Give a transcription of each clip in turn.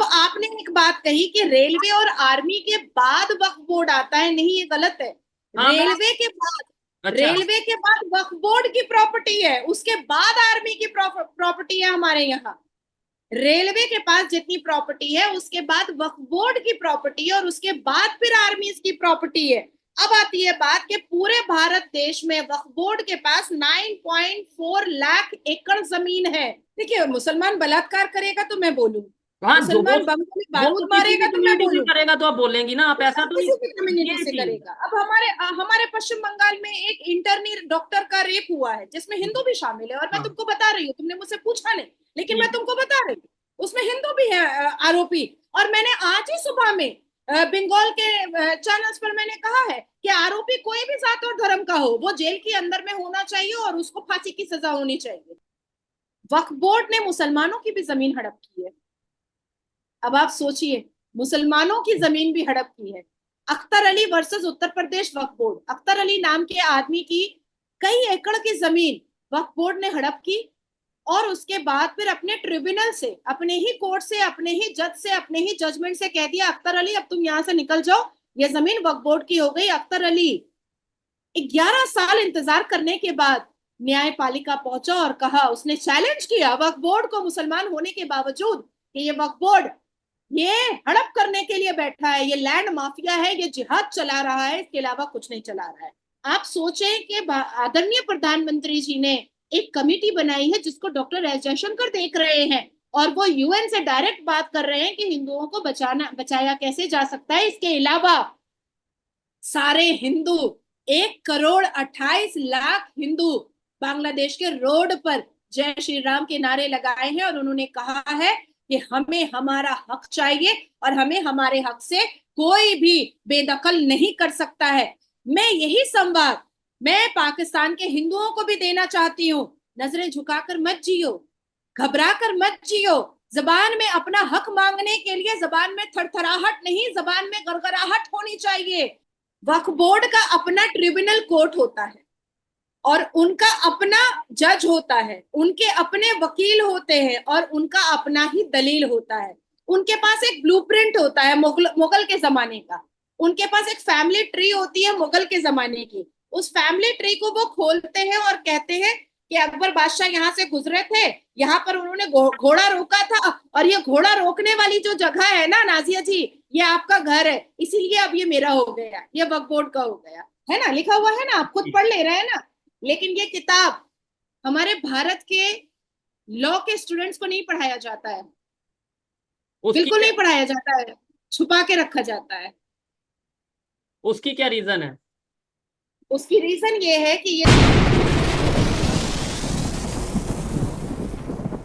अब आपने एक बात कही कि रेलवे और आर्मी के बाद वक्फ बोर्ड आता है, नहीं, ये गलत है। हाँ मैं। अच्छा। रेलवे के बाद वक्फ बोर्ड की प्रॉपर्टी है, उसके बाद आर्मी की प्रॉपर्टी है हमारे यहाँ। रेलवे के पास जितनी प्रॉपर्टी है उसके बाद वक्फ बोर्ड की प्रॉपर्टी है, और उसके बाद फिर आर्मी की प्रॉपर्टी है। अब आती है बात कि पूरे भारत देश में वक्फ बोर्ड के पास 9.4 लाख एकड़ जमीन है। देखिए, मुसलमान बलात्कार करेगा तो मैं बोलूँ, हाँ जो मुसलमान बम में वो बारूद तो किसी भी मारेगा तो मैं कम्युनिटी से बोलूँ, करेगा तो आप बोलेंगी ना, आप ऐसा तो नहीं। किसी भी कम्युनिटी ये से चीज। करेगा। अब हमारे पश्चिम बंगाल में एक इंटरनी डॉक्टर का रेप हुआ है जिसमें हिंदू भी शामिल है, और मैं हाँ तुमको बता रही हूँ, तुमने मुझसे पूछा नहीं, लेकिन मैं ठीक है। तुमको बता रही हूँ, उसमें हिंदू भी है आरोपी। और मैंने आज ही सुबह में बंगाल के चैनल्स पर मैंने कहा है कि आरोपी कोई भी जात और धर्म का हो, वो जेल के अंदर में होना चाहिए और उसको फांसी की सजा होनी चाहिए। वक्फ बोर्ड ने मुसलमानों की भी जमीन हड़प की है। अब आप सोचिए, मुसलमानों की जमीन भी हड़प की है। अख्तर अली वर्सेस उत्तर प्रदेश वक्फ बोर्ड, अख्तर अली नाम के आदमी की कई एकड़ की जमीन वक्फ बोर्ड ने हड़प की, और उसके बाद फिर अपने ट्रिब्यूनल से, अपने ही कोर्ट से, अपने ही जज से, अपने ही जजमेंट से कह दिया, अख्तर अली अब तुम यहां से निकल जाओ, ये जमीन वक्फ बोर्ड की हो गई। अख्तर अली 11 साल इंतजार करने के बाद न्यायपालिका पहुंचा और कहा, उसने चैलेंज किया वक्फ बोर्ड को, मुसलमान होने के बावजूद, कि ये वक्फ बोर्ड ये हड़प करने के लिए बैठा है, ये लैंड माफिया है, ये जिहाद चला रहा है, इसके अलावा कुछ नहीं चला रहा है। आप सोचें कि आदरणीय प्रधानमंत्री जी ने एक कमेटी बनाई है जिसको डॉक्टर एस जयशंकर देख रहे हैं, और वो यूएन से डायरेक्ट बात कर रहे हैं कि हिंदुओं को बचाया कैसे जा सकता है। इसके अलावा सारे हिंदू, 1 करोड़ 28 लाख हिंदू बांग्लादेश के रोड पर जय श्री राम के नारे लगाए हैं, और उन्होंने कहा है कि हमें हमारा हक चाहिए, और हमें हमारे हक से कोई भी बेदखल नहीं कर सकता है। मैं यही संवाद मैं पाकिस्तान के हिंदुओं को भी देना चाहती हूँ। नजरें झुकाकर मत जियो, घबरा कर मत जियो। जबान में अपना हक मांगने के लिए जबान में थरथराहट नहीं, जबान में गड़गड़ाहट होनी चाहिए। वक्फ बोर्ड का अपना ट्रिब्यूनल कोर्ट होता है, और उनका अपना जज होता है, उनके अपने वकील होते हैं, और उनका अपना ही दलील होता है। उनके पास एक ब्लूप्रिंट होता है मुगल के जमाने का, उनके पास एक फैमिली ट्री होती है मुगल के जमाने की। उस फैमिली ट्री को वो खोलते हैं और कहते हैं कि अकबर बादशाह यहाँ से गुजरे थे, यहाँ पर उन्होंने घोड़ा रोका था, और ये घोड़ा रोकने वाली जो जगह है ना नाजिया जी, ये आपका घर है, इसीलिए अब ये मेरा हो गया, ये वक्फ बोर्ड का हो गया। है ना, लिखा हुआ है ना, आप खुद पढ़ ले रहे हैं ना। लेकिन ये किताब हमारे भारत के लॉ के स्टूडेंट्स को नहीं पढ़ाया जाता है, उसकी बिल्कुल क्या, नहीं पढ़ाया जाता है, छुपा के रखा जाता है। उसकी क्या रीजन है? उसकी रीजन ये है कि ये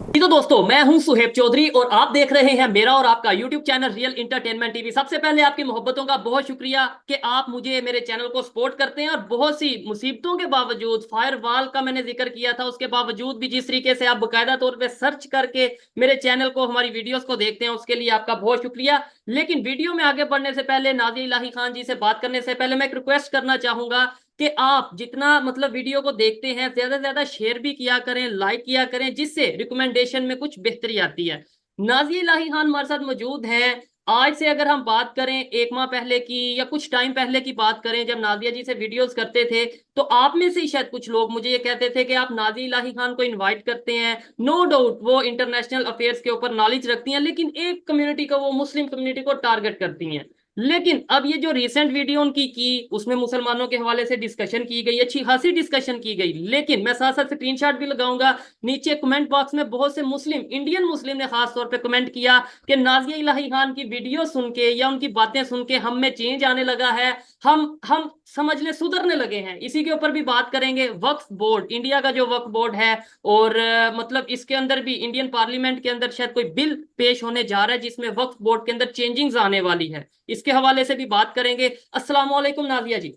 जी तो दोस्तों, मैं हूं सुहेब चौधरी और आप देख रहे हैं मेरा और आपका YouTube channel real entertainment TV. सबसे पहले आपकी मोहब्बतों का बहुत शुक्रिया कि आप मुझे मेरे चैनल को सपोर्ट करते हैं, और बहुत सी मुसीबतों के बावजूद, फायरवॉल का मैंने जिक्र किया था, उसके बावजूद भी जिस तरीके से आप बाकायदा तौर पे सर्च करके मेरे चैनल को, हमारी वीडियोस को देखते हैं, उसके लिए आपका बहुत शुक्रिया। लेकिन वीडियो में आगे बढ़ने से पहले, नाज़िया इलाही खान जी से बात करने से पहले, मैं एक रिक्वेस्ट करना चाहूंगा कि आप जितना मतलब वीडियो को देखते हैं, ज्यादा से ज्यादा शेयर भी किया करें, लाइक किया करें, जिससे रिकमेंडेशन में कुछ बेहतरी आती है। नाज़िया इलाही खान हमारे साथ मौजूद हैं। आज से अगर हम बात करें 1 माह पहले की या कुछ टाइम पहले की बात करें, जब नाज़िया जी से वीडियोस करते थे, तो आप में से ही शायद कुछ लोग मुझे ये कहते थे कि आप नाज़िया इलाही खान को इनवाइट करते हैं, नो डाउट वो इंटरनेशनल अफेयर्स के ऊपर नॉलेज रखती हैं, लेकिन एक कम्युनिटी को, वो मुस्लिम कम्युनिटी को टारगेट करती हैं। लेकिन अब ये जो रिसेंट वीडियो उनकी की, उसमें मुसलमानों के हवाले से डिस्कशन की गई, अच्छी खासी डिस्कशन की गई, लेकिन मैं साथ साथ स्क्रीनशॉट भी लगाऊंगा। नीचे कमेंट बॉक्स में बहुत से मुस्लिम, इंडियन मुस्लिम ने खास तौर पे कमेंट किया कि नाज़िया इलाही खान की वीडियो सुन के या उनकी बातें सुन के हम में चेंज आने लगा है, हम समझ ले सुधरने लगे हैं। इसी के ऊपर भी बात करेंगे। वक्फ बोर्ड, इंडिया का जो वक्फ बोर्ड है, और मतलब इसके अंदर भी इंडियन पार्लियामेंट के अंदर शायद कोई बिल पेश होने जा रहा है जिसमें वक्फ बोर्ड के अंदर चेंजिंग्स आने वाली है, इसके हवाले से भी बात करेंगे। अस्सलाम वालेकुम नाज़िया जी।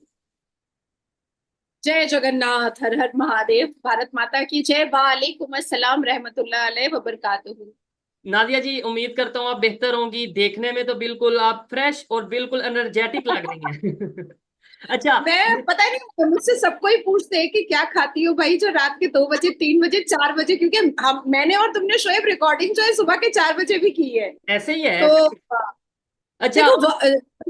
जय जगन्नाथ, हर हर महादेव, भारत माता की जय, वालेकुम अस्सलाम रहमतुल्लाह अलैहि व बरकातुहू। नाज़िया जी, उम्मीद करता हूँ आप बेहतर होंगी। देखने में तो बिल्कुल आप फ्रेश और बिल्कुल एनर्जेटिक लग रही हैं। अच्छा, मैं पता नहीं, मुझसे सबको ही पूछते हैं कि क्या खाती हो भाई जो रात के 2 बजे, 3 बजे, 4 बजे, क्योंकि हम मैंने और तुमने शोएब रिकॉर्डिंग जो है सुबह के 4 बजे भी की है। ऐसे ही है, तो ऐसे ही। अच्छा देखो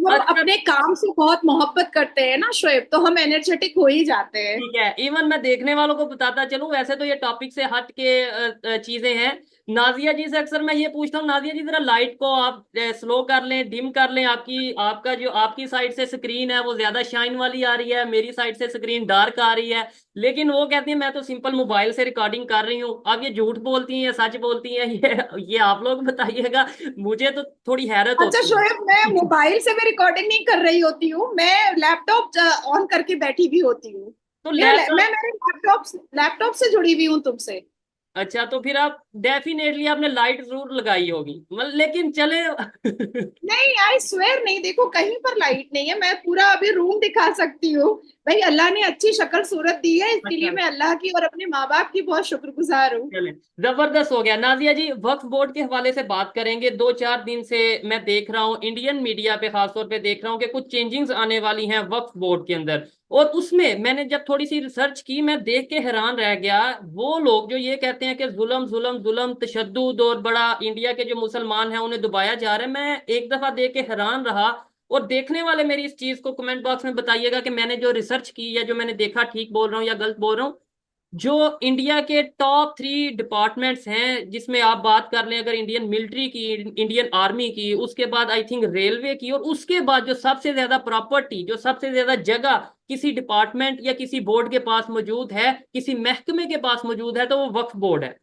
और हम अच्छा, अपने काम से बहुत मोहब्बत करते हैं ना शोएब, तो हम एनर्जेटिक हो ही जाते हैं। ठीक है। इवन मैं देखने वालों को बताता चलूं, वैसे तो ये टॉपिक से हट के चीजें हैं। नाजिया जी से अक्सर मैं ये पूछता हूँ, नाजिया जी जरा लाइट को आप स्लो कर लें, डिम कर लें। आपका जो आपकी साइड से स्क्रीन है वो ज्यादा शाइन वाली आ रही है, मेरी साइड से स्क्रीन डार्क आ रही है। लेकिन वो कहती है मैं तो सिंपल मोबाइल से रिकॉर्डिंग कर रही हूँ। अब ये झूठ बोलती हैं या सच बोलती हैं, ये आप लोग बताइएगा। मुझे तो थोड़ी हैरत अच्छा होती है। शोएब, मैं मोबाइल से भी रिकॉर्डिंग नहीं कर रही होती हूँ, मैं लैपटॉप ऑन करके बैठी भी होती हूँ। तो मैं लैपटॉप, मेरे लैपटॉप से जुड़ी हुई हूँ तुमसे। अच्छा तो फिर आप डेफिनेटली आपने लाइट जरूर लगाई होगी, मतलब लेकिन चले। नहीं, आई स्वेयर नहीं, देखो कहीं पर लाइट नहीं है, मैं पूरा अभी रूम दिखा सकती हूँ। भाई अल्लाह ने अच्छी शक्ल सूरत दी है, इसके लिए अच्छा मैं अल्लाह की और अपने माँ बाप की बहुत शुक्रगुजार हूँ। चले, जबरदस्त हो गया। नाजिया जी, वक्फ बोर्ड के हवाले से बात करेंगे। 2-4 दिन से मैं देख रहा हूँ इंडियन मीडिया पे, खासतौर पे देख रहा हूँ कि कुछ चेंजिंग्स आने वाली हैं वक्फ बोर्ड के अंदर। और उसमें मैंने जब थोड़ी सी रिसर्च की, मैं देख के हैरान रह गया। वो लोग जो ये कहते हैं कि जुल्म जुल्म जुल्म तशद्दुद और बड़ा इंडिया के जो मुसलमान हैं उन्हें दबाया जा रहा है, मैं एक दफा देख के हैरान रहा। और देखने वाले मेरी इस चीज को कमेंट बॉक्स में बताइएगा कि मैंने जो रिसर्च की या जो मैंने देखा ठीक बोल रहा हूँ या गलत बोल रहा हूँ। जो इंडिया के टॉप 3 डिपार्टमेंट्स हैं, जिसमें आप बात कर लें अगर इंडियन मिलिट्री की, इंडियन आर्मी की, उसके बाद आई थिंक रेलवे की, और उसके बाद जो सबसे ज्यादा प्रॉपर्टी, जो सबसे ज्यादा जगह किसी डिपार्टमेंट या किसी बोर्ड के पास मौजूद है, किसी महकमे के पास मौजूद है, तो वो वक्फ बोर्ड है।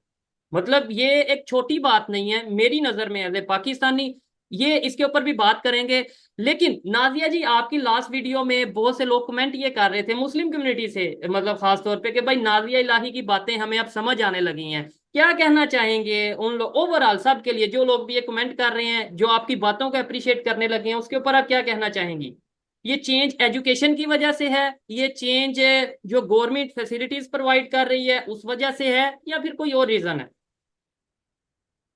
मतलब ये एक छोटी बात नहीं है मेरी नजर में एज ए पाकिस्तानी। ये इसके ऊपर भी बात करेंगे। लेकिन नाजिया जी, आपकी लास्ट वीडियो में बहुत से लोग कमेंट ये कर रहे थे मुस्लिम कम्युनिटी से, मतलब खास तौर पे, कि भाई नाजिया इलाही की बातें हमें अब समझ आने लगी हैं। क्या कहना चाहेंगे उन लोग, ओवरऑल सब के लिए, जो लोग भी ये कमेंट कर रहे हैं, जो आपकी बातों को अप्रिशिएट करने लगे हैं, उसके ऊपर आप क्या कहना चाहेंगी? ये चेंज एजुकेशन की वजह से है, ये चेंज जो गवर्नमेंट फैसिलिटीज प्रोवाइड कर रही है उस वजह से है, या फिर कोई और रीजन है?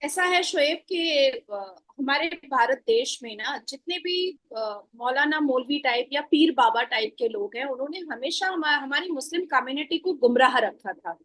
ऐसा है शोएब कि हमारे भारत देश में ना जितने भी मौलाना मौलवी टाइप या पीर बाबा टाइप के लोग हैं, उन्होंने हमेशा हमारी मुस्लिम कम्युनिटी को गुमराह रखा था।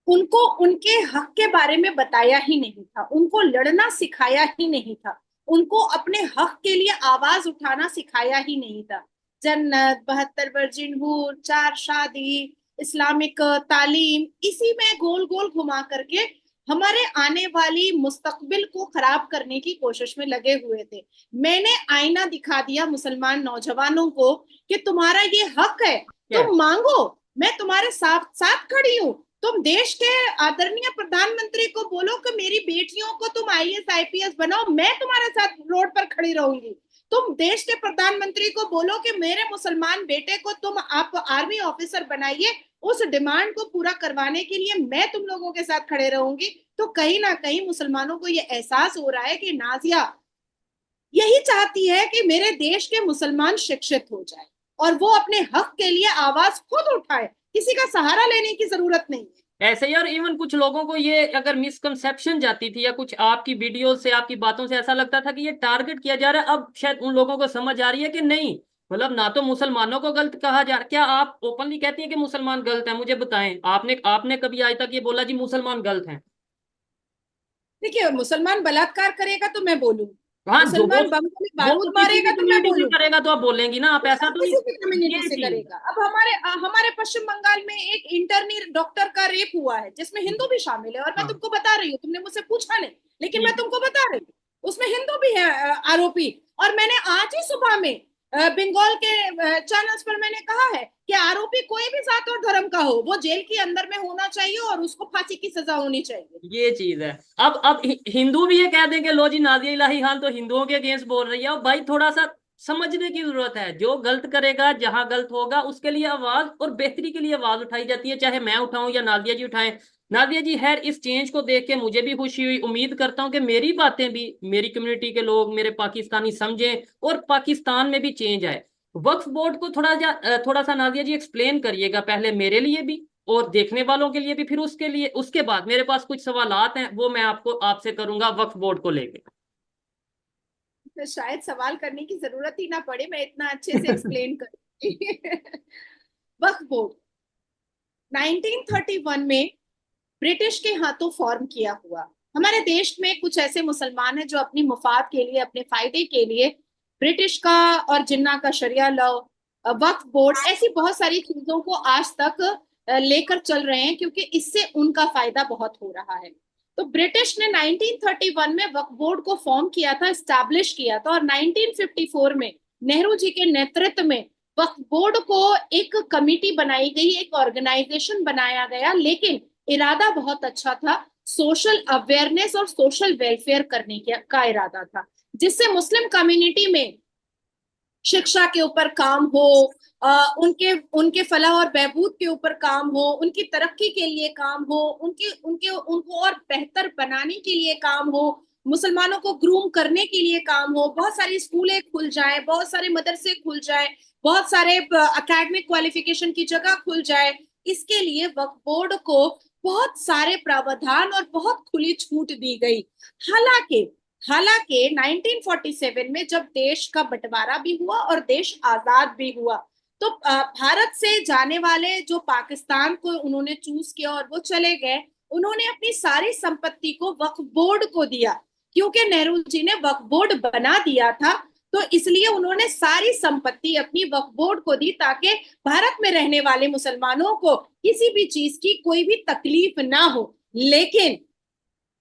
उनको उनके हक के बारे में बताया ही नहीं था, उनको लड़ना सिखाया ही नहीं था, उनको अपने हक के लिए आवाज उठाना सिखाया ही नहीं था। जन्नत, 72 वर्जिन हूर, 4 शादी, इस्लामिक तालीम, इसी में गोल गोल घुमा करके हमारे आने वाली मुस्तकबिल को खराब करने की कोशिश में लगे हुए थे। मैंने आईना दिखा दिया मुसलमान नौजवानों को कि तुम्हारा ये हक है, क्या है? तुम मांगो, मैं तुम्हारे साथ साथ खड़ी हूँ। तुम देश के आदरणीय प्रधानमंत्री को बोलो कि मेरी बेटियों को तुम आईएएस आईपीएस बनाओ, मैं तुम्हारे साथ रोड पर खड़ी रहूंगी। तुम देश के प्रधानमंत्री को बोलो कि मेरे मुसलमान बेटे को तुम आप आर्मी ऑफिसर बनाइए, उस डिमांड को पूरा करवाने के लिए मैं तुम लोगों के साथ खड़े रहूंगी। तो कहीं ना कहीं मुसलमानों को यह एहसास हो रहा है कि नाजिया यही चाहती है कि मेरे देश के मुसलमान शिक्षित हो जाए और वो अपने हक के लिए आवाज खुद उठाए, किसी का सहारा लेने की जरूरत नहीं है। ऐसे ही। और इवन कुछ लोगों को ये अगर मिसकंसेप्शन जाती थी, या कुछ आपकी वीडियो से, आपकी बातों से ऐसा लगता था कि ये टारगेट किया जा रहा है, अब शायद उन लोगों को समझ आ रही है कि नहीं, मतलब ना तो मुसलमानों को गलत कहा जा रहा। क्या आप ओपनली कहती हैं कि मुसलमान गलत हैं? मुझे बताएं, आपने आपने कभी आज तक ये बोला जी मुसलमान गलत हैं? देखिए, मुसलमान बलात्कार करेगा तो मैं बोलूं, हाँ, जो मुसलमान बम में वो तो बारूद किसी भी मारेगा तो मैं कम्युनिटी से बोलूं, करेगा तो आप बोलेंगी ना, आप वो ऐसा सब तो नहीं। किसी भी कम्युनिटी ये से चीज करेगा। अब हमारे पश्चिम बंगाल में एक इंटर्नी डॉक्टर का रेप हुआ है जिसमें हिंदू भी शामिल है, और मैं हाँ तुमको बता रही हूँ, तुमने मुझसे पूछा नहीं लेकिन मैं ठीक है। तुमको बता रही हूँ, उसमें हिंदू भी है आरोपी। और मैंने आज ही सुबह में बंगाल के चैनल्स पर मैंने कहा है कि आरोपी कोई भी जात और धर्म का हो, वो जेल के अंदर में होना चाहिए और उसको फांसी की सजा होनी चाहिए। ये चीज है। अब हिंदू भी ये कह देंगे लो जी नाजिया इलाही खान तो हिंदुओं के अगेंस्ट बोल रही है। और भाई थोड़ा सा समझने की जरूरत है, जो गलत करेगा, जहां गलत होगा उसके लिए आवाज और बेहतरी के लिए आवाज उठाई जाती है, चाहे मैं उठाऊं या नादिया जी उठाएं। नादिया जी, खैर इस चेंज को देख के मुझे भी खुशी हुई। उम्मीद करता हूं कि मेरी बातें भी मेरी कम्युनिटी के लोग, मेरे पाकिस्तानी समझें और पाकिस्तान में भी चेंज आए। वक्फ बोर्ड को थोड़ा सा नादिया जी एक्सप्लेन करिएगा, पहले मेरे लिए भी और देखने वालों के लिए भी, फिर उसके लिए उसके बाद मेरे पास कुछ सवालात हैं वो मैं आपको आपसे करूंगा वक्फ बोर्ड को लेके। तो शायद सवाल करने की जरूरत ही ना पड़े, मैं इतना अच्छे से एक्सप्लेन कर। वक्फ बोर्ड 1931 में ब्रिटिश के हाथों फॉर्म किया हुआ। हमारे देश में कुछ ऐसे मुसलमान हैं जो अपनी मुफाद के लिए, अपने फायदे के लिए ब्रिटिश का और जिन्ना का शरिया लॉ, वक्फ बोर्ड, ऐसी बहुत सारी चीजों को आज तक लेकर चल रहे हैं, क्योंकि इससे उनका फायदा बहुत हो रहा है। तो ब्रिटिश ने 1931 में वक्फ बोर्ड को फॉर्म किया था, स्टैब्लिश किया था, और 1954 में नेहरू जी के नेतृत्व में वक्फ बोर्ड को एक कमिटी बनाई गई, एक ऑर्गेनाइजेशन बनाया गया, लेकिन इरादा बहुत अच्छा था। सोशल अवेयरनेस और सोशल वेलफेयर करने का इरादा था, जिससे मुस्लिम कम्युनिटी में शिक्षा के ऊपर काम हो, उनके उनके फलाह और बहबूद के ऊपर काम हो, उनकी तरक्की के लिए काम हो, उनके उनके उनको और बेहतर बनाने के लिए काम हो, मुसलमानों को ग्रूम करने के लिए काम हो, बहुत सारी स्कूलें खुल जाए, बहुत सारे मदरसे खुल जाए, बहुत सारे एकेडमिक क्वालिफिकेशन की जगह खुल जाए। इसके लिए वक्फ बोर्ड को बहुत सारे प्रावधान और बहुत खुली छूट दी गई। हालांकि हालांकि 1947 में जब देश का बंटवारा भी हुआ और देश आजाद भी हुआ, तो भारत से जाने वाले जो पाकिस्तान को उन्होंने चूज किया और वो चले गए, उन्होंने अपनी सारी संपत्ति को वक्फ बोर्ड को दिया, क्योंकि नेहरू जी ने वक्फ बोर्ड बना दिया था। तो इसलिए उन्होंने सारी संपत्ति अपनी वक्फ बोर्ड को दी, ताकि भारत में रहने वाले मुसलमानों को किसी भी चीज की कोई भी तकलीफ ना हो। लेकिन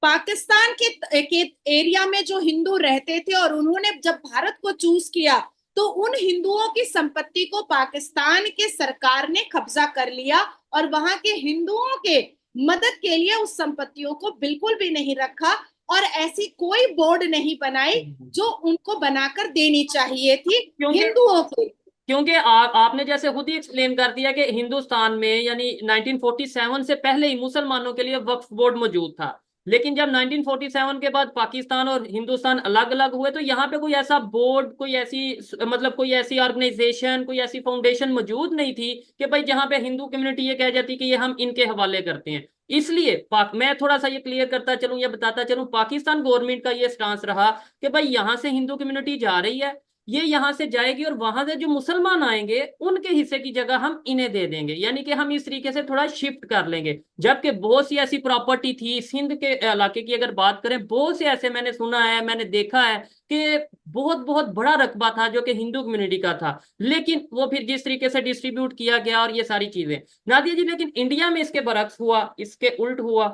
पाकिस्तान के एरिया में जो हिंदू रहते थे और उन्होंने जब भारत को चूज किया, तो उन हिंदुओं की संपत्ति को पाकिस्तान के सरकार ने कब्जा कर लिया और वहां के हिंदुओं के मदद के लिए उस संपत्तियों को बिल्कुल भी नहीं रखा, और ऐसी कोई बोर्ड नहीं बनाई जो उनको बनाकर देनी चाहिए थी हिंदुओं को। क्योंकि आपने जैसे खुद ही एक्सप्लेन कर दिया कि हिंदुस्तान में यानी 1947 से पहले ही मुसलमानों के लिए वक्फ बोर्ड मौजूद था, लेकिन जब 1947 के बाद पाकिस्तान और हिंदुस्तान अलग अलग हुए तो यहाँ पे कोई ऐसा बोर्ड, कोई ऐसी मतलब कोई ऐसी ऑर्गेनाइजेशन, कोई ऐसी फाउंडेशन मौजूद नहीं थी कि भाई जहाँ पे हिंदू कम्युनिटी ये कह जाती कि ये हम इनके हवाले करते हैं। इसलिए मैं थोड़ा सा ये क्लियर करता चलूं, ये बताता चलूं, पाकिस्तान गवर्नमेंट का ये स्टांस रहा कि भाई यहाँ से हिंदू कम्युनिटी जा रही है, ये यहाँ से जाएगी और वहां से जो मुसलमान आएंगे उनके हिस्से की जगह हम इन्हें दे देंगे, यानी कि हम इस तरीके से थोड़ा शिफ्ट कर लेंगे। जबकि बहुत सी ऐसी प्रॉपर्टी थी सिंध के इलाके की, अगर बात करें, बहुत से ऐसे मैंने सुना है, मैंने देखा है कि बहुत बहुत बड़ा रकबा था जो कि हिंदू कम्युनिटी का था, लेकिन वो फिर जिस तरीके से डिस्ट्रीब्यूट किया गया और ये सारी चीजें, नादिया जी, लेकिन इंडिया में इसके बरक्स हुआ, इसके उल्ट हुआ।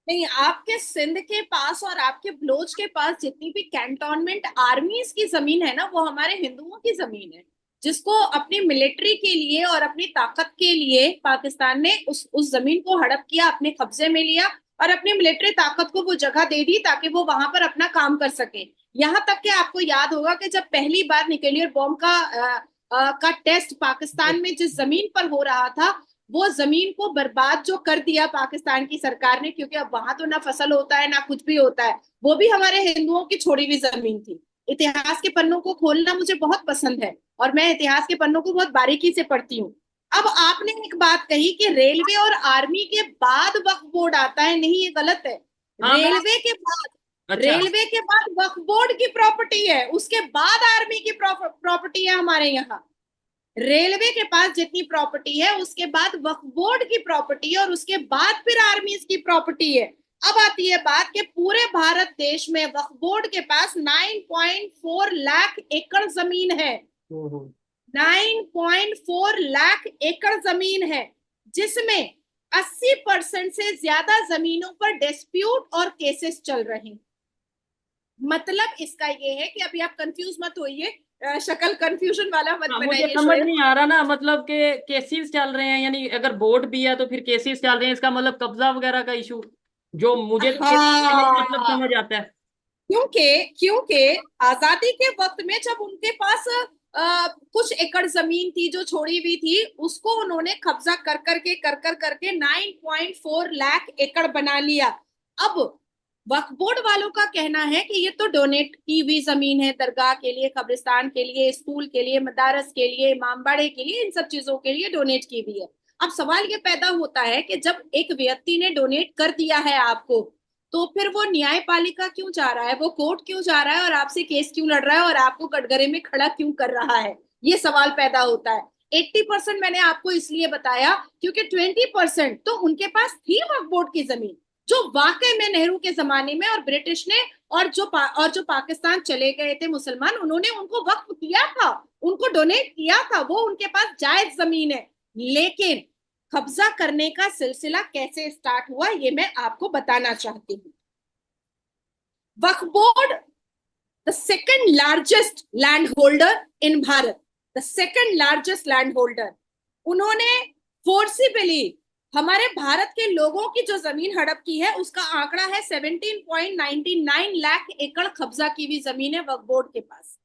नहीं, आपके सिंध के पास और आपके बलोच के पास जितनी भी कैंटोनमेंट आर्मीज की जमीन है ना, वो हमारे हिंदुओं की जमीन है, जिसको अपनी मिलिट्री के लिए और अपनी ताकत के लिए पाकिस्तान ने उस जमीन को हड़प किया, अपने कब्जे में लिया और अपनी मिलिट्री ताकत को वो जगह दे दी ताकि वो वहां पर अपना काम कर सके। यहाँ तक कि आपको याद होगा कि जब पहली बार न्यूक्लियर बॉम्ब का टेस्ट पाकिस्तान में जिस जमीन पर हो रहा था, वो जमीन को बर्बाद जो कर दिया पाकिस्तान की सरकार ने, क्योंकि अब वहां तो ना फसल होता है ना कुछ भी होता है, वो भी हमारे हिंदुओं की छोड़ी हुई जमीन थी। इतिहास के पन्नों को खोलना मुझे बहुत पसंद है और मैं इतिहास के पन्नों को बहुत बारीकी से पढ़ती हूँ। अब आपने एक बात कही कि रेलवे और आर्मी के बाद वक्फ बोर्ड आता है, नहीं, ये गलत है। हाँ अच्छा। रेलवे के बाद वक्फ बोर्ड की प्रॉपर्टी है, उसके बाद आर्मी की प्रॉपर्टी है हमारे यहाँ। रेलवे के पास जितनी प्रॉपर्टी है उसके बाद वक्फ बोर्ड की प्रॉपर्टी है और उसके बाद फिर आर्मी की प्रॉपर्टी है। अब आती है बात कि पूरे भारत देश में वक्फ बोर्ड के पास 9.4 लाख एकड़ जमीन है। 9.4 लाख एकड़ जमीन है, जिसमें 80% से ज्यादा जमीनों पर डिस्प्यूट और केसेस चल रहे हैं। मतलब इसका ये है कि अभी आप कंफ्यूज मत होइए, शक्ल कंफ्यूजन वाला मत बनाइए। मुझे समझ नहीं आ रहा ना, मतलब के केसेस चल रहे हैं, यानी अगर बोर्ड भी है तो फिर केसेस चल रहे हैं, इसका मतलब कब्जा वगैरह का इशू, जो मुझे तो मतलब हाँ, समझ आता है। क्योंकि क्योंकि आजादी के वक्त में जब उनके पास कुछ एकड़ जमीन थी जो छोड़ी हुई थी, उसको उन्होंने कब्जा कर करके 9.4 लाख एकड़ बना लिया। अब वक्फ बोर्ड वालों का कहना है कि ये तो डोनेट की हुई जमीन है, दरगाह के लिए, कब्रिस्तान के लिए, स्कूल के लिए, मदारस के लिए, इमामबाड़े के लिए, इन सब चीजों के लिए डोनेट की हुई है। अब सवाल ये पैदा होता है कि जब एक व्यक्ति ने डोनेट कर दिया है आपको, तो फिर वो न्यायपालिका क्यों जा रहा है, वो कोर्ट क्यों जा रहा है और आपसे केस क्यों लड़ रहा है और आपको कटघरे में खड़ा क्यों कर रहा है? ये सवाल पैदा होता है। 80% मैंने आपको इसलिए बताया क्योंकि 20% तो उनके पास थी वक्फ बोर्ड की जमीन, जो वाकई में नेहरू के जमाने में और ब्रिटिश ने और जो पाकिस्तान चले गए थे मुसलमान, उन्होंने उनको वक्फ किया था, उनको डोनेट किया था, वो उनके पास जायज जमीन है। लेकिन कब्जा करने का सिलसिला कैसे स्टार्ट हुआ ये मैं आपको बताना चाहती हूँ। Waqf board the second largest land holder in Bharat, the second largest land holder, उन्होंने फोर्सिबली हमारे भारत के लोगों की जो जमीन हड़प की है उसका आंकड़ा है 17.99 लाख एकड़ कब्जा की हुई जमीन है वक्फ बोर्ड के पास।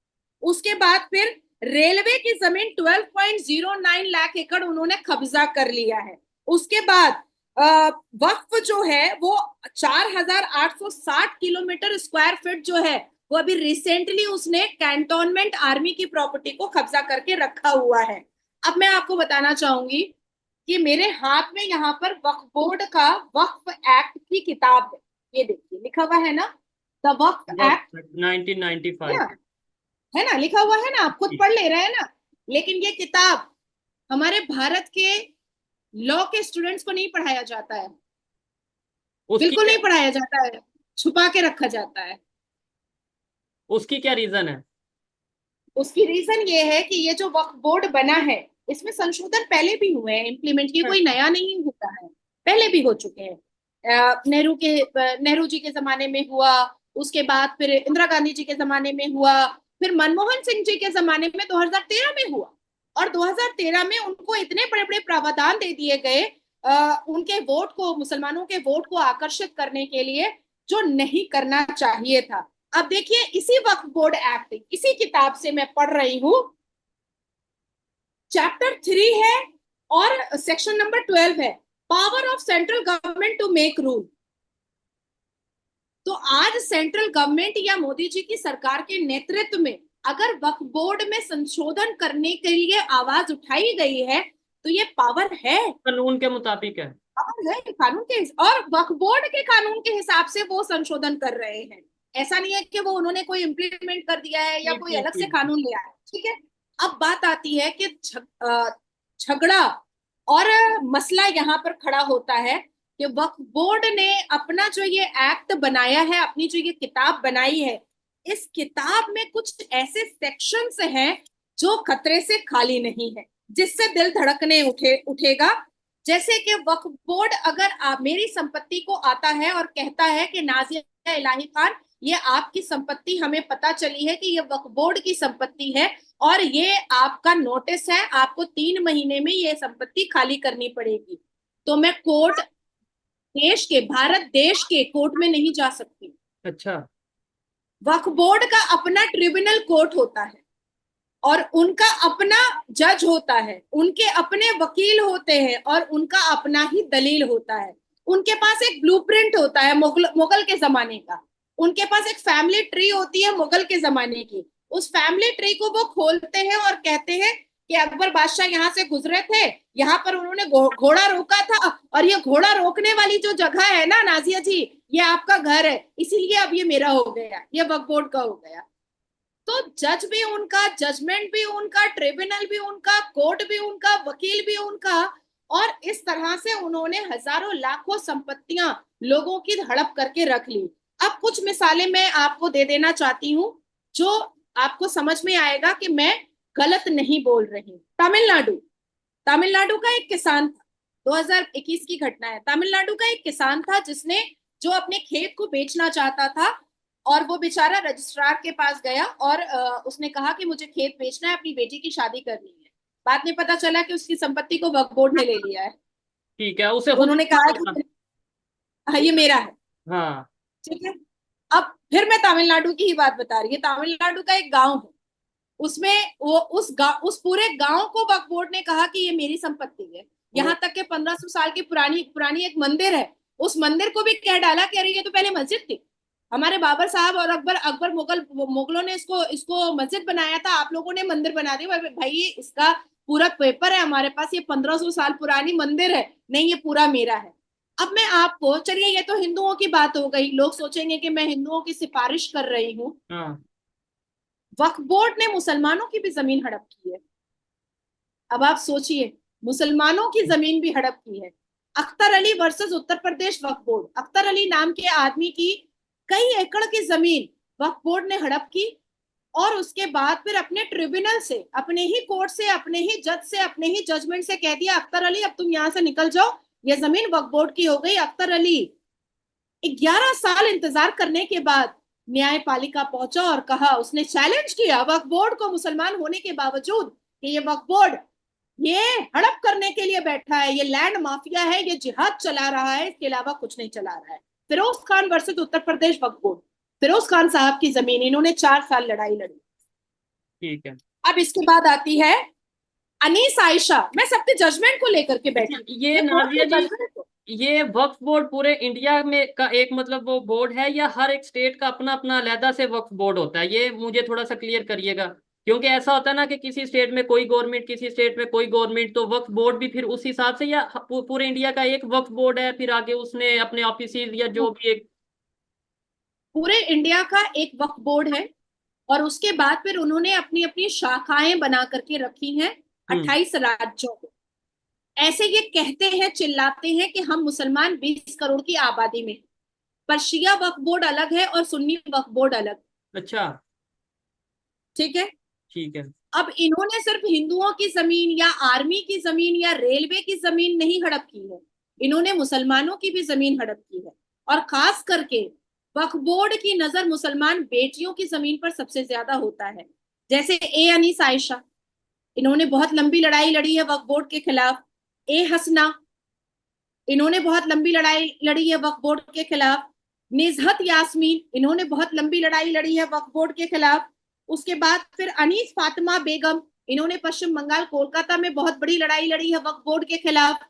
उसके बाद फिर रेलवे की जमीन 12.09 लाख एकड़ उन्होंने कब्जा कर लिया है। उसके बाद वक्फ जो है वो 4860 किलोमीटर स्क्वायर फीट जो है वो अभी रिसेंटली उसने कैंटोनमेंट आर्मी की प्रॉपर्टी को कब्जा करके रखा हुआ है। अब मैं आपको बताना चाहूंगी कि मेरे हाथ में यहाँ पर वक्फ बोर्ड का वक्फ एक्ट की किताब है, ये देखिए लिखा हुआ है ना, द वक्फ एक्ट 1995 है ना, लिखा हुआ है ना, आप खुद पढ़ ले रहे हैं ना। लेकिन ये किताब हमारे भारत के लॉ के स्टूडेंट्स को नहीं पढ़ाया जाता है, बिल्कुल नहीं पढ़ाया जाता है, छुपा के रखा जाता है। उसकी क्या रीजन है? उसकी रीजन ये है कि ये जो वक्फ बोर्ड बना है इसमें संशोधन पहले भी हुए हैं, इम्प्लीमेंट किए, कोई नया नहीं होता है, पहले भी हो चुके हैं। नेहरू जी के जमाने में हुआ, उसके बाद फिर इंदिरा गांधी जी के जमाने में हुआ, फिर मनमोहन सिंह जी के जमाने में 2013 में हुआ। और 2013 में उनको इतने बड़े बड़े प्रावधान दे दिए गए उनके वोट को, मुसलमानों के वोट को आकर्षित करने के लिए, जो नहीं करना चाहिए था। अब देखिए इसी वक्फ बोर्ड एक्ट, इसी किताब से मैं पढ़ रही हूं, चैप्टर 3 है और सेक्शन नंबर 12 है, power of central government to make rule. तो आज सेंट्रल गवर्नमेंट या मोदी जी की सरकार के नेतृत्व में अगर वक्फ बोर्ड में संशोधन करने के लिए आवाज उठाई गई है तो ये पावर है, कानून के मुताबिक है, पावर है कानून के, और वक्फ बोर्ड के कानून के हिसाब से वो संशोधन कर रहे हैं। ऐसा नहीं है कि वो उन्होंने कोई इम्प्लीमेंट कर दिया है या कोई अलग से कानून ले आया, ठीक है। अब बात आती है कि झगड़ा और मसला यहाँ पर खड़ा होता है कि वक्फ बोर्ड ने अपना जो ये एक्ट बनाया है, अपनी जो ये किताब बनाई है, इस किताब में कुछ ऐसे सेक्शंस हैं जो खतरे से खाली नहीं है, जिससे दिल धड़कने उठेगा। जैसे कि वक्फ बोर्ड अगर मेरी संपत्ति को आता है और कहता है कि नाजिया इलाही खान, ये आपकी संपत्ति हमें पता चली है कि ये वक्फ बोर्ड की संपत्ति है और ये आपका नोटिस है, आपको 3 महीने में ये संपत्ति खाली करनी पड़ेगी, तो मैं कोर्ट, देश के, भारत देश के कोर्ट में नहीं जा सकती। अच्छा, वक्फ बोर्ड का अपना ट्रिब्यूनल कोर्ट होता है और उनका अपना जज होता है, उनके अपने वकील होते हैं और उनका अपना ही दलील होता है। उनके पास एक ब्लूप्रिंट होता है मुगल के जमाने का, उनके पास एक फैमिली ट्री होती है मुगल के जमाने की। उस फैमिली ट्री को वो खोलते हैं और कहते हैं कि अकबर बादशाह यहाँ से गुजरे थे, यहाँ पर उन्होंने घोड़ा रोका था और ये घोड़ा रोकने वाली जो जगह है ना नाजिया जी, ये आपका घर है, इसीलिए अब ये मेरा हो गया, ये वक्फ बोर्ड का हो गया। तो जज भी उनका, जजमेंट भी उनका, ट्रिब्यूनल भी उनका, कोर्ट भी उनका, वकील भी उनका, और इस तरह से उन्होंने हजारों लाखों संपत्तियां लोगों की हड़प करके रख ली। अब कुछ मिसालें मैं आपको दे देना चाहती हूँ जो आपको समझ में आएगा कि मैं गलत नहीं बोल रही। तमिलनाडु का एक किसान था, 2021 की घटना है। तमिलनाडु का एक किसान था जिसने, जो अपने खेत को बेचना चाहता था और वो बेचारा रजिस्ट्रार के पास गया और उसने कहा कि मुझे खेत बेचना है, अपनी बेटी की शादी करनी है। बाद में पता चला कि उसकी संपत्ति को वक्फ बोर्ड ने ले लिया है। ठीक है, उसे तो उन्होंने कहा कि हाँ ये मेरा है, हाँ, ठीक है। अब फिर मैं तमिलनाडु की ही बात बता रही हूँ। तमिलनाडु का एक गांव है, उसमें वो उस पूरे गांव को वक्फ बोर्ड ने कहा कि ये मेरी संपत्ति है। यहाँ तक के 1500 साल की पुरानी एक मंदिर है, उस मंदिर को भी कह डाला कि अरे ये तो पहले मस्जिद थी, हमारे बाबर साहब और अकबर मुगलों ने इसको इसको मस्जिद बनाया था, आप लोगों ने मंदिर बना दिया। भाई इसका पूरा पेपर है हमारे पास, ये 1500 साल पुरानी मंदिर है, नहीं ये पूरा मेरा है। अब मैं आपको, चलिए ये तो हिंदुओं की बात हो गई, लोग सोचेंगे कि मैं हिंदुओं की सिफारिश कर रही हूँ। हाँ, वक्फ बोर्ड ने मुसलमानों की भी जमीन हड़प की है। अब आप सोचिए, मुसलमानों की जमीन भी हड़प की है। अख्तर अली वर्सेस उत्तर प्रदेश वक्फ बोर्ड, अख्तर अली नाम के आदमी की कई एकड़ की जमीन वक्फ बोर्ड ने हड़प की, और उसके बाद फिर अपने ट्रिब्यूनल से, अपने ही कोर्ट से, अपने ही जज से, अपने ही जजमेंट से कह दिया अख्तर अली अब तुम यहां से निकल जाओ, ये जमीन वक्फ बोर्ड की हो गई। अख्तर अली 11 साल इंतजार करने के बाद न्यायपालिका पहुंचा और कहा, उसने चैलेंज किया वक्फ बोर्ड को, मुसलमान होने के बावजूद, कि ये वक्फ बोर्ड ये हड़प करने के लिए बैठा है, ये लैंड माफिया है, ये जिहाद चला रहा है, इसके अलावा कुछ नहीं चला रहा है। फिरोज खान वर्सेस उत्तर प्रदेश वक्फ बोर्ड, फिरोज खान साहब की जमीन, इन्होंने 4 साल लड़ाई लड़ी। ठीक है। अब इसके बाद आती है अनीस आयशा, मैं सबके जजमेंट को लेकर के बैठी, ये कोर्ट नाजिया के जी, जजमेंट को। ये वक्फ बोर्ड पूरे इंडिया में का एक मतलब वो बोर्ड है, या हर एक स्टेट का अपना अपना अलहदा से वक्फ बोर्ड होता है? ये मुझे थोड़ा सा क्लियर करिएगा, क्योंकि ऐसा होता है ना कि किसी स्टेट में कोई गवर्नमेंट, किसी स्टेट में कोई गवर्नमेंट, तो वक्फ बोर्ड भी फिर उस हिसाब से, या पूरे इंडिया का एक वक्फ बोर्ड है, फिर आगे उसने अपने ऑफिस या जो भी एक। पूरे इंडिया का एक वक्फ बोर्ड है, और उसके बाद फिर उन्होंने अपनी अपनी शाखाएं बना करके रखी हैं हम्म। 28 राज्यों में। ऐसे ये कहते हैं, चिल्लाते हैं कि हम मुसलमान 20 करोड़ की आबादी में, पर शिया वक्फ बोर्ड अलग है और सुन्नी वक्फ बोर्ड अलग। अच्छा। ठीक है। ठीक है। अब इन्होंने सिर्फ हिंदुओं की जमीन या आर्मी की जमीन या रेलवे की जमीन नहीं हड़प की है, इन्होंने मुसलमानों की भी जमीन हड़प की है। और खास करके वक्फ बोर्ड की नजर मुसलमान बेटियों की जमीन पर सबसे ज्यादा होता है। जैसे ए अनीस आयशा, इन्होंने बहुत लंबी लड़ाई लड़ी है वक्फ बोर्ड के खिलाफ। ए हसना, इन्होंने बहुत लंबी लड़ाई लड़ी है वक्फ बोर्ड के खिलाफ। निजहत यास्मीन, इन्होंने बहुत लंबी लड़ाई लड़ी है वक्फ बोर्ड के खिलाफ। उसके बाद फिर अनीस फातिमा बेगम, इन्होंने पश्चिम बंगाल कोलकाता में बहुत बड़ी लड़ाई लड़ी है वक्फ बोर्ड के खिलाफ।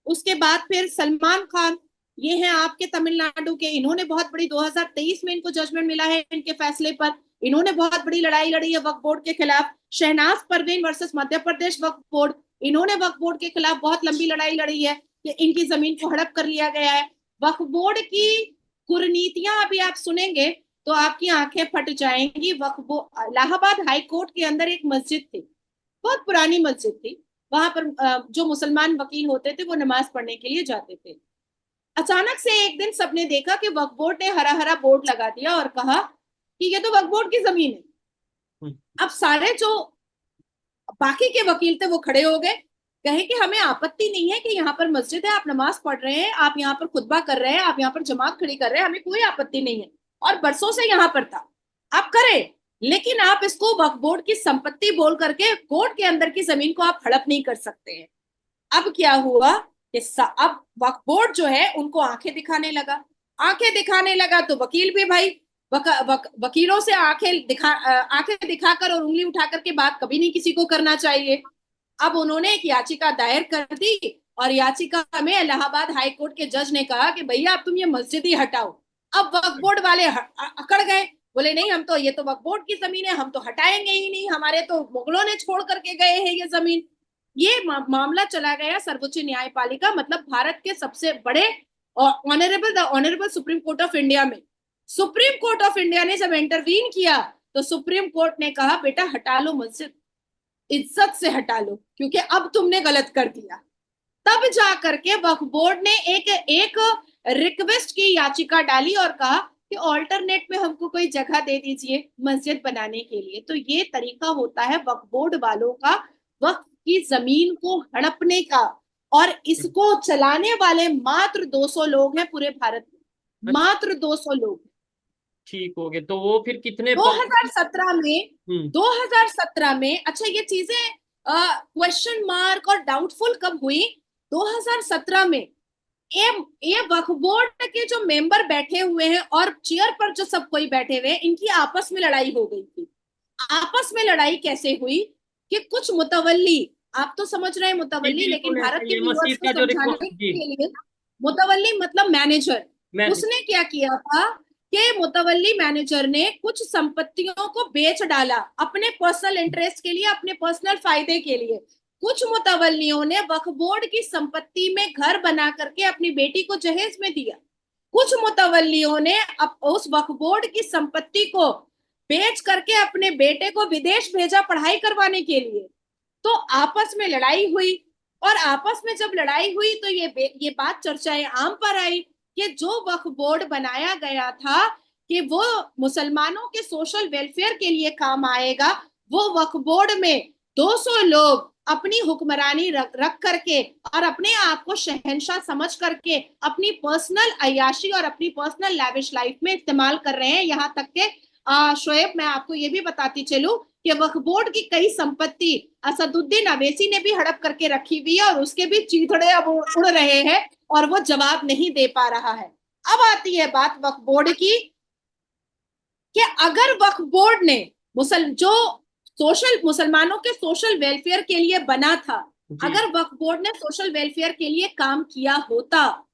उसके बाद फिर सलमान खान, ये हैं आपके तमिलनाडु के, इन्होंने बहुत बड़ी 2023 में इनको जजमेंट मिला है इनके फैसले पर, इन्होंने बहुत बड़ी लड़ाई लड़ी है वक्फ बोर्ड के खिलाफ। शहनाज परवीन वर्सेस मध्य प्रदेश वक्फ बोर्ड, इन्होंने वक्फ बोर्ड के खिलाफ बहुत लंबी लड़ाई लड़ी है कि इनकी जमीन को हड़प कर लिया गया है। वक्फ बोर्ड की कुरीतियां अभी आप सुनेंगे तो आपकी आंखें फट जाएंगी। वक्फ बोर्ड, इलाहाबाद हाई कोर्ट के अंदर एक मस्जिद थी, बहुत पुरानी मस्जिद थी, वहां पर जो मुसलमान वकील होते थे वो नमाज पढ़ने के लिए जाते थे। अचानक से एक दिन सबने देखा कि वक्फ बोर्ड ने हरा हरा बोर्ड लगा दिया और कहा कि ये तो वक्फ बोर्ड की जमीन है। हम्म। अब सारे जो बाकी के वकील थे वो खड़े हो गए, कहे कि हमें आपत्ति नहीं है कि यहाँ पर मस्जिद है, आप नमाज पढ़ रहे हैं, आप यहाँ पर खुतबा कर रहे हैं, आप यहाँ पर जमात खड़ी कर रहे हैं, हमें कोई आपत्ति नहीं है, और बरसों से यहाँ पर था, आप करें, लेकिन आप इसको वक्फ बोर्ड की संपत्ति बोल करके कोर्ट के अंदर की जमीन को आप हड़प नहीं कर सकते हैं। अब क्या हुआ कि अब वक्फ बोर्ड जो है उनको आंखें दिखाने लगा, आंखें दिखाने लगा तो वकील भी भाई वकीलों से आंखें दिखाकर और उंगली उठा करके बात कभी नहीं किसी को करना चाहिए। अब उन्होंने एक याचिका दायर कर दी, और याचिका में इलाहाबाद हाई कोर्ट के जज ने कहा कि भैया अब तुम ये मस्जिद ही हटाओ। अब वक्फ बोर्ड वाले अकड़ गए, बोले नहीं, हम तो, ये तो वक्फ बोर्ड की जमीन है, हम तो हटाएंगे ही नहीं, हमारे तो मुगलों ने छोड़ करके गए हैं ये जमीन। ये मामला चला गया सर्वोच्च न्यायपालिका, मतलब भारत के सबसे बड़े the honourable supreme court of India में। सुप्रीम कोर्ट ऑफ इंडिया ने जब इंटरवीन किया तो सुप्रीम कोर्ट ने कहा बेटा हटा लो मस्जिद, इज्जत से हटा लो, क्योंकि अब तुमने गलत कर दिया। तब जा करके वक्फ बोर्ड ने एक रिक्वेस्ट की याचिका डाली और कहा कि ऑल्टरनेट में हमको कोई जगह दे दीजिए मस्जिद बनाने के लिए। तो ये तरीका होता है वक्फ बोर्ड वालों का वक्फ की जमीन को हड़पने का, और इसको चलाने वाले मात्र 200 लोग हैं पूरे भारत में, मात्र 200 लोग। ठीक हो गए, तो वो फिर कितने 2017 में, हम्म। 2017 में, अच्छा ये चीजें क्वेश्चन मार्क और डाउटफुल कब हुई? 2017 में ये वक्फ बोर्ड के जो मेंबर बैठे हुए हैं और चेयर पर जो सब कोई बैठे हुए हैं, इनकी आपस में लड़ाई हो गई थी। आपस में लड़ाई कैसे हुई कि कुछ मुतवल्ली, आप तो समझ रहे हैं मुतवल्ली, लेकिन बिल्कुल भारत ऐसा ही के है, व्यूअर्स मस्जिद को का जो समझाने जी। के लिए, मुतवल्ली मतलब मैनेजर, मैं उसने क्या किया था कि मुतवल्ली मैनेजर ने कुछ संपत्तियों को बेच डाला अपने पर्सनल इंटरेस्ट के लिए, अपने पर्सनल फायदे के लिए। कुछ मुतवल्लियों ने वक्फ बोर्ड की संपत्ति में घर बना करके अपनी बेटी को जहेज में दिया। कुछ मुतवल्लियों ने उस वक्फ बोर्ड की संपत्ति को बेच करके अपने बेटे को विदेश भेजा पढ़ाई करवाने के लिए। तो आपस में लड़ाई हुई, और आपस में जब लड़ाई हुई तो ये बात चर्चाएं आम पर आई कि जो वक्फ बोर्ड बनाया गया था कि वो मुसलमानों के सोशल वेलफेयर के लिए काम आएगा, वो वक्फ बोर्ड में 200 लोग अपनी हुक्मरानी रख करके और अपने आप को शहंशाह समझ करके अपनी पर्सनल अय्याशी और अपनी पर्सनल लैविश लाइफ में इस्तेमाल कर रहे हैं। यहाँ तक के शोएब, मैं आपको ये भी बताती चलूं कि वक्फ बोर्ड की कई संपत्ति असदुद्दीन अवैसी ने भी हड़प करके रखी हुई है और उसके भी चीथड़े अब उड़ रहे हैं और वो जवाब नहीं दे पा रहा है। अब आती है बात वक्फ बोर्ड की कि अगर वक्फ बोर्ड ने मुसलमानों के सोशल वेलफेयर के लिए बना था, अगर वक्फ बोर्ड ने सोशल वेलफेयर के लिए काम किया होता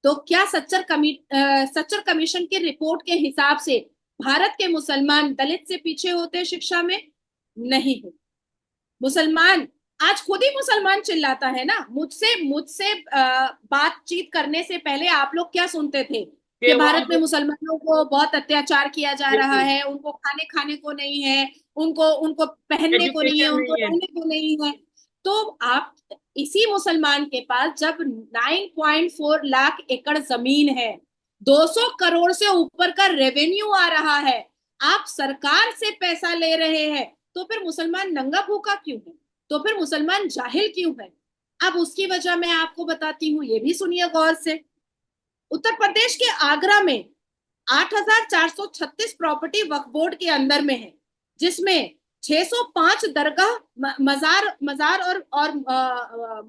तो क्या सच्चर कमीशन की रिपोर्ट के हिसाब से भारत के मुसलमान दलित से पीछे होते शिक्षा में? नहीं हो। मुसलमान आज खुद ही मुसलमान चिल्लाता है ना, मुझसे मुझसे बातचीत करने से पहले आप लोग क्या सुनते थे कि भारत में मुसलमानों को बहुत अत्याचार किया जा रहा है, उनको खाने को नहीं है, उनको उनको पहनने को नहीं है, उनको रहने को नहीं है। तो आप इसी मुसलमान के पास जब 9.4 लाख एकड़ जमीन है, 200 करोड़ से ऊपर का रेवेन्यू आ रहा है, आप सरकार से पैसा ले रहे हैं, तो फिर मुसलमान नंगा भूखा क्यों है? तो फिर मुसलमान जाहिल क्यों है? अब उसकी वजह मैं आपको बताती हूँ, ये भी सुनिए गौर से। उत्तर प्रदेश के आगरा में 8,436 प्रॉपर्टी वक्फ बोर्ड के अंदर में है, जिसमें 605 दरगाह, मजार और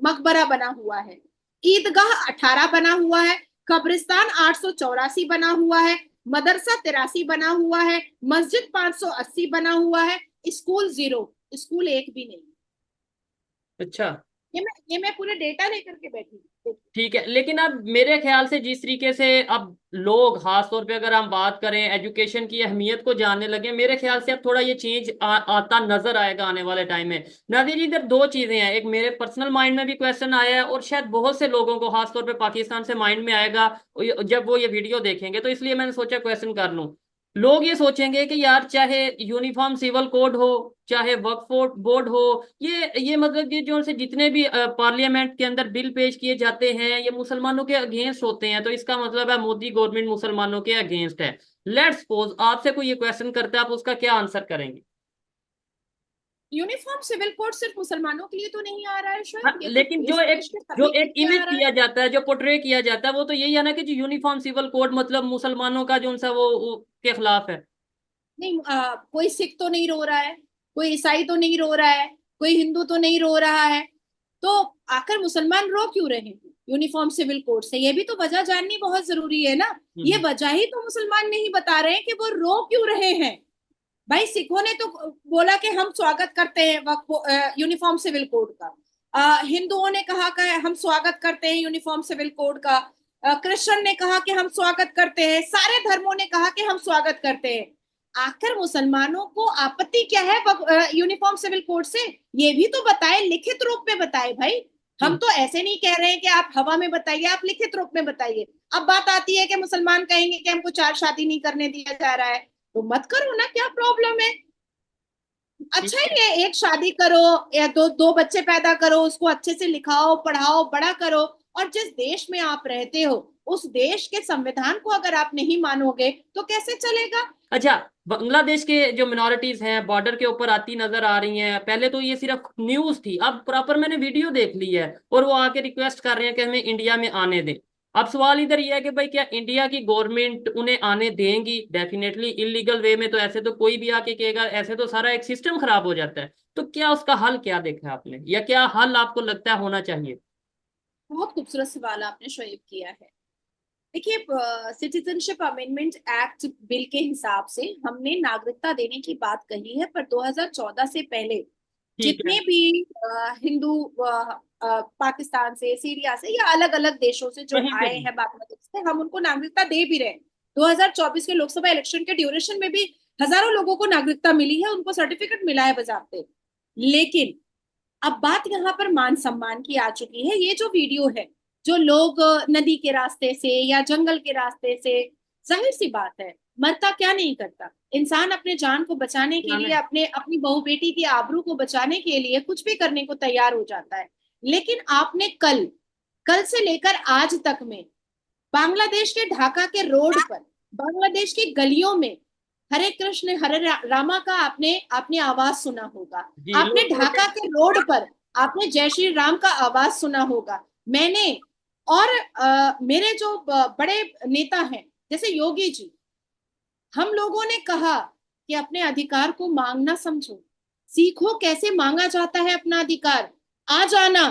मकबरा बना हुआ है, ईदगाह 18 बना हुआ है, कब्रिस्तान 884 बना हुआ है, मदरसा 83 बना हुआ है, मस्जिद 580 बना हुआ है, स्कूल 0, स्कूल एक भी नहीं। अच्छा, ये मैं पूरे डेटा लेकर के बैठी। ठीक है, लेकिन अब मेरे ख्याल से जिस तरीके से अब लोग खास तौर पे अगर हम बात करें एजुकेशन की अहमियत को जानने लगे, मेरे ख्याल से अब थोड़ा ये चेंज आता नजर आएगा आने वाले टाइम में। नादिर जी, इधर दो चीजें हैं, एक मेरे पर्सनल माइंड में भी क्वेश्चन आया है और शायद बहुत से लोगों को खास तौर पे पाकिस्तान से माइंड में आएगा जब वो ये वीडियो देखेंगे, तो इसलिए मैंने सोचा क्वेश्चन कर लूं। लोग ये सोचेंगे कि यार चाहे यूनिफॉर्म सिविल कोड हो, चाहे वक्फ बोर्ड हो, ये मतलब ये जो से जितने भी पार्लियामेंट के अंदर बिल पेश किए जाते हैं ये मुसलमानों के अगेंस्ट होते हैं, तो इसका मतलब है मोदी गवर्नमेंट मुसलमानों के अगेंस्ट है। लेट्स सपोज आपसे कोई ये क्वेश्चन करता है, आप उसका क्या आंसर करेंगे? यूनिफॉर्म सिविल कोड सिर्फ मुसलमानों के लिए तो नहीं आ रहा है शायद, हाँ, लेकिन जो एक इमेज किया जाता है, जो पोर्ट्रे किया जाता है, वो तो यही है ना कि जो यूनिफॉर्म सिविल कोड मतलब मुसलमानों का जो सा वो के खिलाफ है। नहीं, कोई सिख तो नहीं रो रहा है, कोई ईसाई तो नहीं रो रहा है, कोई हिंदू तो नहीं रो रहा है, तो आखिर मुसलमान रो क्यों रहे हैं यूनिफॉर्म सिविल कोड से? ये भी तो वजह जाननी बहुत जरूरी है ना। ये वजह ही तो मुसलमान नहीं बता रहे हैं कि वो रो क्यों रहे हैं। भाई सिखों ने तो बोला कि हम स्वागत करते हैं यूनिफॉर्म सिविल कोड का, हिंदुओं ने कहा कि हम स्वागत करते हैं यूनिफॉर्म सिविल कोड का, क्रिश्चियन ने कहा कि हम स्वागत करते हैं, सारे धर्मों ने कहा कि हम स्वागत करते हैं। आखिर मुसलमानों को आपत्ति क्या है यूनिफॉर्म सिविल कोड से? ये भी तो बताए, लिखित रूप में बताए भाई। हम तो ऐसे नहीं कह रहे हैं कि आप हवा में बताइए, आप लिखित रूप में बताइए। अब बात आती है कि मुसलमान कहेंगे कि हमको 4 शादी नहीं करने दिया जा रहा है, तो मत करो ना, क्या प्रॉब्लम है? अच्छा ही है, एक शादी करो या दो बच्चे पैदा करो, उसको अच्छे से लिखाओ पढ़ाओ बड़ा करो, और जिस देश में आप रहते हो उस देश के संविधान को अगर आप नहीं मानोगे तो कैसे चलेगा? अच्छा, बांग्लादेश के जो मिनोरिटीज हैं बॉर्डर के ऊपर आती नजर आ रही हैं, पहले तो ये सिर्फ न्यूज थी, अब प्रॉपर मैंने वीडियो देख ली है और वो आके रिक्वेस्ट कर रहे हैं कि हमें इंडिया में आने दें। अब सवाल इधर ये है कि भाई क्या इंडिया की गवर्नमेंट उन्हें आने देंगी? डेफिनेटली इलीगल वे में तो ऐसे तो कोई भी आके कहेगा, ऐसे तो सारा एक सिस्टम खराब हो जाता है। तो क्या उसका हल क्या देखा आपने, या क्या हल आपको लगता है होना चाहिए? बहुत खूबसूरत सवाल आपने शोएब किया है। देखिए, सिटीजनशिप अमेंडमेंट एक्ट बिल के हिसाब से हमने नागरिकता देने की बात कही है, पर 2014 से पहले जितने भी हिंदू पाकिस्तान से, सीरिया से या अलग अलग देशों से जो आए हैं बांग्लादेश से, हम उनको नागरिकता दे भी रहे हैं। 2024 के लोकसभा इलेक्शन के ड्यूरेशन में भी हजारों लोगों को नागरिकता मिली है, उनको सर्टिफिकेट मिला है बजाते। लेकिन अब बात यहाँ पर मान सम्मान की आ चुकी है। ये जो वीडियो है, जो लोग नदी के रास्ते से या जंगल के रास्ते से, जाहिर सी बात है मरता क्या नहीं करता। इंसान अपने जान को बचाने के लिए, अपने अपनी बहू बेटी की आबरू को बचाने के लिए कुछ भी करने को तैयार हो जाता है। लेकिन आपने कल कल से लेकर आज तक में बांग्लादेश के ढाका के रोड पर, बांग्लादेश की गलियों में हरे कृष्ण हरे रामा का आपने आपने आवाज सुना होगा। जी आपने लोग ढाका के रोड पर आपने जय श्री राम का आवाज सुना होगा। मैंने और मेरे जो बड़े नेता हैं जैसे योगी जी, हम लोगों ने कहा कि अपने अधिकार को मांगना समझो, सीखो कैसे मांगा जाता है अपना अधिकार। आ जाना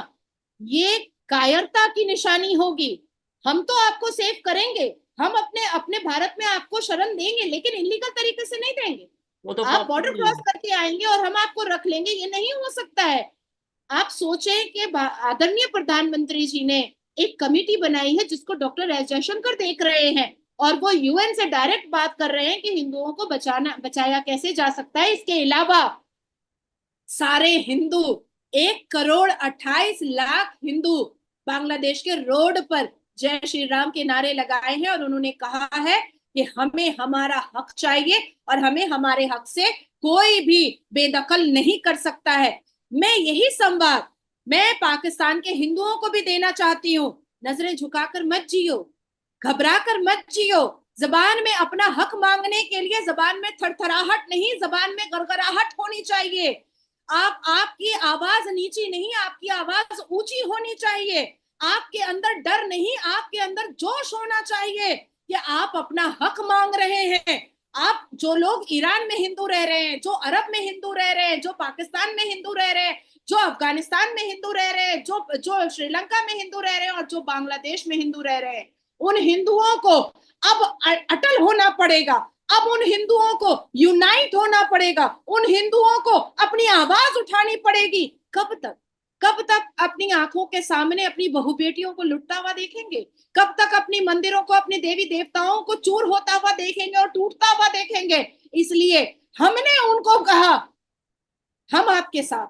ये कायरता की निशानी होगी। हम तो आपको सेव करेंगे, हम अपने अपने भारत में आपको शरण देंगे, लेकिन इलीगल तरीके से नहीं देंगे। वो तो आप बॉर्डर पॉसिबल क्रॉस करके आएंगे और हम आपको रख लेंगे, ये नहीं हो सकता है। आप सोचें कि आदरणीय प्रधानमंत्री जी ने एक कमेटी बनाई है जिसको डॉक्टर एस जयशंकर देख रहे हैं, और वो यूएन से डायरेक्ट बात कर रहे हैं कि हिंदुओं को बचाया कैसे जा सकता है। इसके अलावा सारे हिंदू, 1,28,00,000 हिंदू बांग्लादेश के रोड पर जय श्री राम के नारे लगाए हैं और उन्होंने कहा है कि हमें हमारा हक चाहिए और हमें हमारे हक से कोई भी बेदखल नहीं कर सकता है। मैं यही संवाद मैं पाकिस्तान के हिंदुओं को भी देना चाहती हूँ। नजरें झुकाकर मत जियो, घबरा कर मत जियो। जबान में अपना हक मांगने के लिए जबान में थरथराहट नहीं, जबान में गड़गड़ाहट होनी चाहिए। आपकी आवाज नीची नहीं, आपकी आवाज ऊंची होनी चाहिए। आपके अंदर डर नहीं, आपके अंदर जोश होना चाहिए कि आप अपना हक मांग रहे हैं। आप जो लोग ईरान में हिंदू रह रहे हैं, जो अरब में हिंदू रह रहे हैं, जो पाकिस्तान में हिंदू रह रहे हैं, जो अफगानिस्तान में हिंदू रह रहे हैं, जो श्रीलंका में हिंदू रह रहे हैं और जो बांग्लादेश में हिंदू रह रहे हैं, उन हिंदुओं को अब अटल होना पड़ेगा। अब उन हिंदुओं को यूनाइट होना पड़ेगा, उन हिंदुओं को अपनी आवाज उठानी पड़ेगी। कब तक अपनी आंखों के सामने अपनी बहु बेटियों को लुटता हुआ देखेंगे? कब तक अपनी मंदिरों को, अपने देवी देवताओं को चूर होता हुआ देखेंगे और टूटता हुआ देखेंगे? इसलिए हमने उनको कहा हम आपके साथ,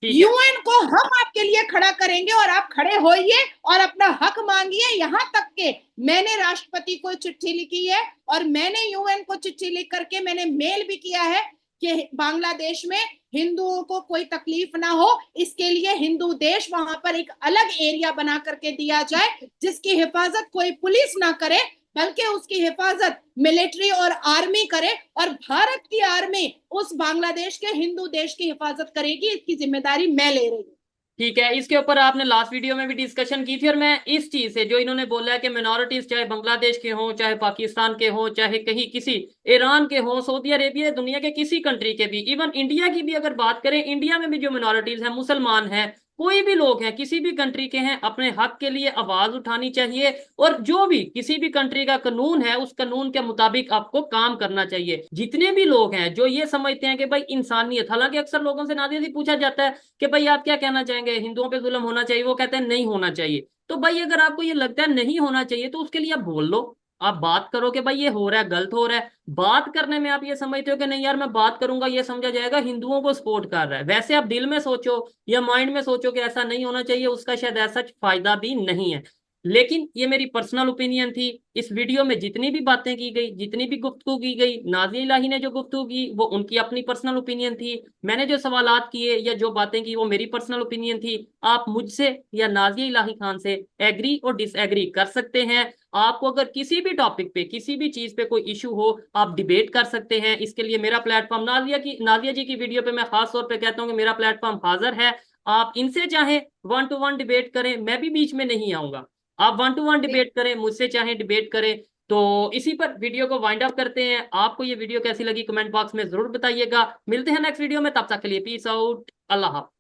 यूएन को हम आपके लिए खड़ा करेंगे और आप खड़े होइए और अपना हक मांगिए। यहां तक के मैंने राष्ट्रपति को चिट्ठी लिखी है और मैंने यूएन को चिट्ठी लिख करके मैंने मेल भी किया है कि बांग्लादेश में हिंदुओं को कोई तकलीफ ना हो, इसके लिए हिंदू देश वहां पर एक अलग एरिया बना करके दिया जाए जिसकी हिफाजत कोई पुलिस ना करे, बल्कि उसकी हिफाजत मिलिट्री और आर्मी करे, और भारत की आर्मी उस बांग्लादेश के हिंदू देश की हिफाजत करेगी। इसकी जिम्मेदारी मैं ले रही हूँ। ठीक है, इसके ऊपर आपने लास्ट वीडियो में भी डिस्कशन की थी और मैं इस चीज से, जो इन्होंने बोला है कि मिनॉरिटीज चाहे बांग्लादेश के हों, चाहे पाकिस्तान के हों, चाहे कहीं किसी ईरान के हों, सऊदी अरेबिया, दुनिया के किसी कंट्री के भी, इवन इंडिया की भी अगर बात करें, इंडिया में भी जो मिनॉरिटीज हैं, मुसलमान हैं, कोई भी लोग हैं, किसी भी कंट्री के हैं, अपने हक के लिए आवाज उठानी चाहिए और जो भी किसी भी कंट्री का कानून है उस कानून के मुताबिक आपको काम करना चाहिए। जितने भी लोग हैं जो ये समझते हैं कि भाई इंसानियत, हालांकि अक्सर लोगों से नादिया जी पूछा जाता है कि भाई आप क्या कहना चाहेंगे, हिंदुओं पे जुल्म होना चाहिए, वो कहते हैं नहीं होना चाहिए। तो भाई अगर आपको ये लगता है नहीं होना चाहिए तो उसके लिए आप बोल लो, आप बात करो कि भाई ये हो रहा है, गलत हो रहा है। बात करने में आप ये समझते हो कि नहीं यार मैं बात करूंगा ये समझा जाएगा हिंदुओं को सपोर्ट कर रहा है, वैसे आप दिल में सोचो या माइंड में सोचो कि ऐसा नहीं होना चाहिए, उसका शायद ऐसा फायदा भी नहीं है। लेकिन ये मेरी पर्सनल ओपिनियन थी। इस वीडियो में जितनी भी बातें की गई, जितनी भी गुफ्तगू की गई, नाज़िया इलाही ने जो गुफ्तगू की वो उनकी अपनी पर्सनल ओपिनियन थी, मैंने जो सवालात किए या जो बातें की वो मेरी पर्सनल ओपिनियन थी। आप मुझसे या नाज़िया इलाही खान से एग्री और डिसएग्री कर सकते हैं। आपको अगर किसी भी टॉपिक पे, किसी भी चीज पे कोई इशू हो, आप डिबेट कर सकते हैं। इसके लिए मेरा प्लेटफॉर्म, नाज़िया जी की वीडियो पे मैं खास तौर पे कहता हूँ कि मेरा प्लेटफॉर्म हाजिर है। आप इनसे चाहे 1 to 1 डिबेट करें, मैं भी बीच में नहीं आऊंगा। आप 1 to 1 डिबेट करें, मुझसे चाहे डिबेट करें। तो इसी पर वीडियो को वाइंड अप करते हैं। आपको ये वीडियो कैसी लगी कमेंट बॉक्स में जरूर बताइएगा। मिलते हैं नेक्स्ट वीडियो में, तब तक के लिए पीस आउट, अल्लाह हाफ़िज़।